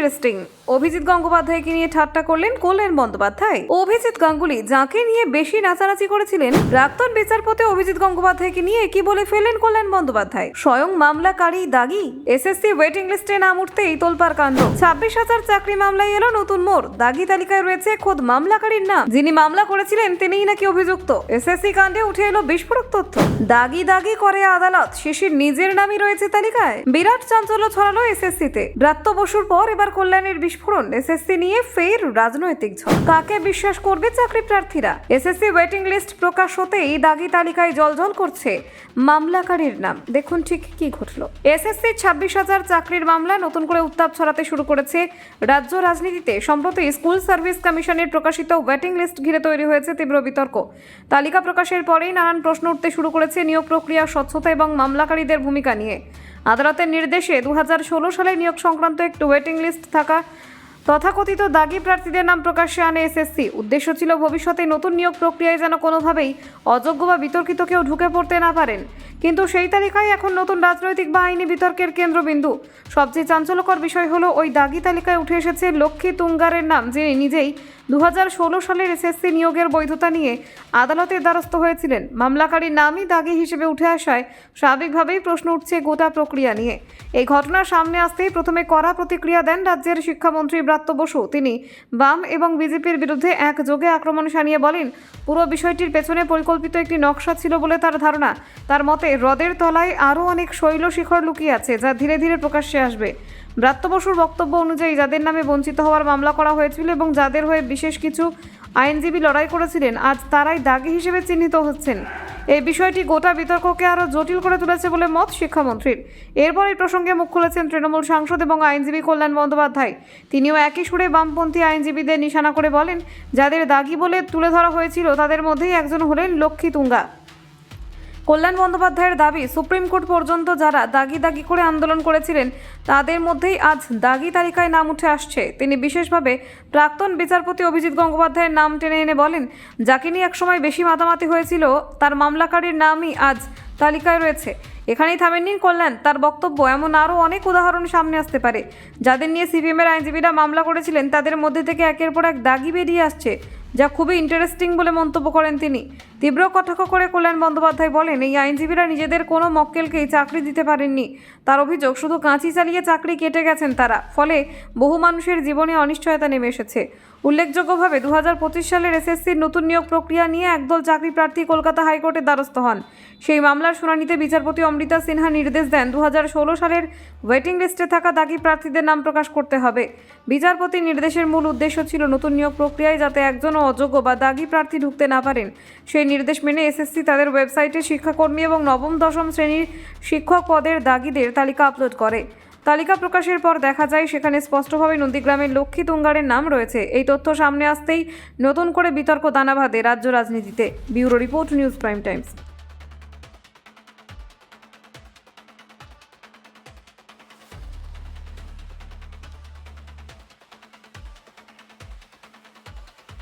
Interesting. Abhijit গঙ্গোপাধ্যায়কে নিয়ে ঠাট্টা করলেন কল্যাণ বন্দ্যোপাধ্যায়। অভিজিৎ গাঙ্গুলি যাকে নিয়ে বেশি নাচানাচি করেছিলেন, প্রাক্তন বিচারপতি অভিজিৎ গঙ্গোপাধ্যায়কে নিয়ে কি বলে ফেললেন কল্যাণ বন্দ্যোপাধ্যায়। স্বয়ং মামলাকারী দাগি, এসএসসি ওয়েটিং লিস্টে নাম উঠতেই তোলপাড় কাণ্ড। 26,000 চাকরি মামলায় এলো নতুন মোড়। দাগি তালিকায় রয়েছে খোদ মামলাকারীর নাম। যিনি মামলা করেছিলেন তিনিই নাকি অভিযুক্ত। এসএসসি কাণ্ডে উঠে এলো বিস্ফোরক তথ্য। দাগি দাগি করে আদালত, শিশির নিজের নামই রয়েছে তালিকায়। বিরাট চাঞ্চল্য ছড়ালো এসএসসিতে। ব্রাত্য বসুর পর এবার কল্যাণের বিস্ফোরণ। এসএসসি নিয়ে ফের রাজনৈতিক ঝড়। কাকে বিশ্বাস করবে চাকরি প্রার্থীরা? এসএসসি ওয়েটিং লিস্ট প্রকাশ হতেই দাগি তালিকায় জলজল করছে মামলাকারীর নাম। দেখুন ঠিক কি ঘটল। এসএসসি 26,000 চাকরির মামলা নতুন করে উত্তাপ ছড়াতে শুরু করেছে রাজ্য রাজনীতিতে। সম্প্রতি স্কুল সার্ভিস কমিশনের প্রকাশিত ওয়েটিং লিস্ট ঘিরে তৈরি হয়েছে তীব্র বিতর্ক। তালিকা প্রকাশের পরেই নানান প্রশ্ন উঠতে শুরু করেছে নিয়োগ প্রক্রিয়া, স্বচ্ছতা এবং মামলাকারীদের ভূমিকা নিয়ে। আদালতের নির্দেশে 2016 সালে নিয়োগ সংক্রান্ত একটি ওয়েটিং লিস্ট থাকা তথাকথিত দাগি প্রার্থীদের নাম প্রকাশ্যে আনে এসএসসি। উদ্দেশ্য ছিল ভবিষ্যতে নতুন নিয়োগ প্রক্রিয়ায় যেন কোনোভাবেই অযোগ্য বা বিতর্কিত কেউ ঢুকে পড়তে না পারেন। কিন্তু সেই তালিকায় এখন নতুন রাজনৈতিক বা আইনি বিতর্কের কেন্দ্রবিন্দু। সবচেয়ে চাঞ্চল্যকর বিষয় হলো ওই দাগি তালিকায় উঠে এসেছে লক্ষ্মী তুঙ্গারের নাম, যিনি নিজেই 2016 সালের এসএসসি নিয়োগের বৈধতা নিয়ে আদালতের দ্বারস্থ হয়েছিলেন। মামলাকারীর নামই দাগি হিসেবে উঠে আসায় স্বাভাবিকভাবেই প্রশ্ন উঠছে গোটা প্রক্রিয়া নিয়ে। এই ঘটনার সামনে আসতেই প্রথমে কড়া প্রতিক্রিয়া দেন রাজ্যের শিক্ষামন্ত্রী ব্রাত্য বসু। তিনি বাম এবং বিজেপির বিরুদ্ধে একযোগে আক্রমণ শানিয়ে বলেন, পুরো বিষয়টির পেছনে পরিকল্পিত একটি নকশা ছিল বলে তার ধারণা। তার মতে হ্রদের তলায় আরও অনেক শৈলশিখর লুকিয়ে আছে, যা ধীরে ধীরে প্রকাশ্যে আসবে। ব্রাত্য বসুর বক্তব্য অনুযায়ী যাদের নামে বঞ্চিত হওয়ার মামলা করা হয়েছিল এবং যাদের হয়ে বিশেষ কিছু আইনজীবী লড়াই করেছিলেন, আজ তারাই দাগি হিসেবে চিহ্নিত হচ্ছেন। এই বিষয়টি গোটা বিতর্ককে আরও জটিল করে তুলেছে বলে মত শিক্ষামন্ত্রীর। এরপর এই প্রসঙ্গে মুখ খুলেছেন তৃণমূল সাংসদ এবং আইনজীবী কল্যাণ বন্দ্যোপাধ্যায়। তিনিও একই সুরে বামপন্থী আইনজীবীদের নিশানা করে বলেন, যাদের দাগি বলে তুলে ধরা হয়েছিল তাদের মধ্যেই একজন হলেন লক্ষ্মী তুঙ্গা। কল্যাণ বন্দ্যোপাধ্যায়ের দাবি, সুপ্রিম কোর্ট পর্যন্ত যারা দাগি দাগি করে আন্দোলন করেছিলেন তাদের মধ্যেই আজ দাগি তালিকায় নাম উঠে আসছে। তিনি বিশেষভাবে প্রাক্তন বিচারপতি অভিজিৎ গঙ্গোপাধ্যায়ের নাম টেনে এনে বলেন, যাকে নিয়ে একসময় বেশি মাতামাতি হয়েছিল তার মামলাকারীর নামই আজ তালিকায় রয়েছে। এখানেই থামেননি কল্যাণ। তার বক্তব্য, এমন আরও অনেক উদাহরণ সামনে আসতে পারে। যাদের নিয়ে সিপিএমের আইনজীবীরা মামলা করেছিলেন তাদের মধ্যে থেকে একের পর এক দাগি বেরিয়ে আসছে, যা খুবই ইন্টারেস্টিং বলে মন্তব্য করেন তিনি। তীব্র কটাক্ষ করে কল্যাণ বন্দ্যোপাধ্যায় বলেন, এই আইনজীবীরা নিজেদের কোনো মক্কেলকেই চাকরি দিতে পারেননি। তার অভিযোগ, শুধু কাঁচি চালিয়ে চাকরি কেটে গেছেন তারা, ফলে বহু মানুষের জীবনে অনিশ্চয়তা নেমে এসেছে। উল্লেখযোগ্যভাবে 2025 সালের এসএসসির নতুন নিয়োগ প্রক্রিয়া নিয়ে একদল চাকরি প্রার্থী কলকাতা হাইকোর্টের দ্বারস্থ হন। সেই মামলার শুনানিতে বিচারপতি অমৃতা সিনহা নির্দেশ দেন 2016 সালের ওয়েটিং লিস্টে থাকা দাগি প্রার্থীদের নাম প্রকাশ করতে হবে। বিচারপতির নির্দেশের মূল উদ্দেশ্য ছিল নতুন নিয়োগ প্রক্রিয়ায় যাতে একজনও অযোগ্য বা দাগি প্রার্থী ঢুকতে না পারেন। সেই নির্দেশ মেনে এসএসসি তাদের ওয়েবসাইটে শিক্ষাকর্মী এবং নবম-দশম শ্রেণীর শিক্ষক পদের দাগিদের তালিকা আপলোড করে। তালিকা প্রকাশের পর দেখা যায় সেখানে স্পষ্টভাবে নন্দীগ্রামের লক্ষ্মী তুঙ্গারের নাম রয়েছে। এই তথ্য সামনে আসতেই নতুন করে বিতর্ক দানা বাঁধে রাজ্য রাজনীতিতে। Bureau report, news prime Times.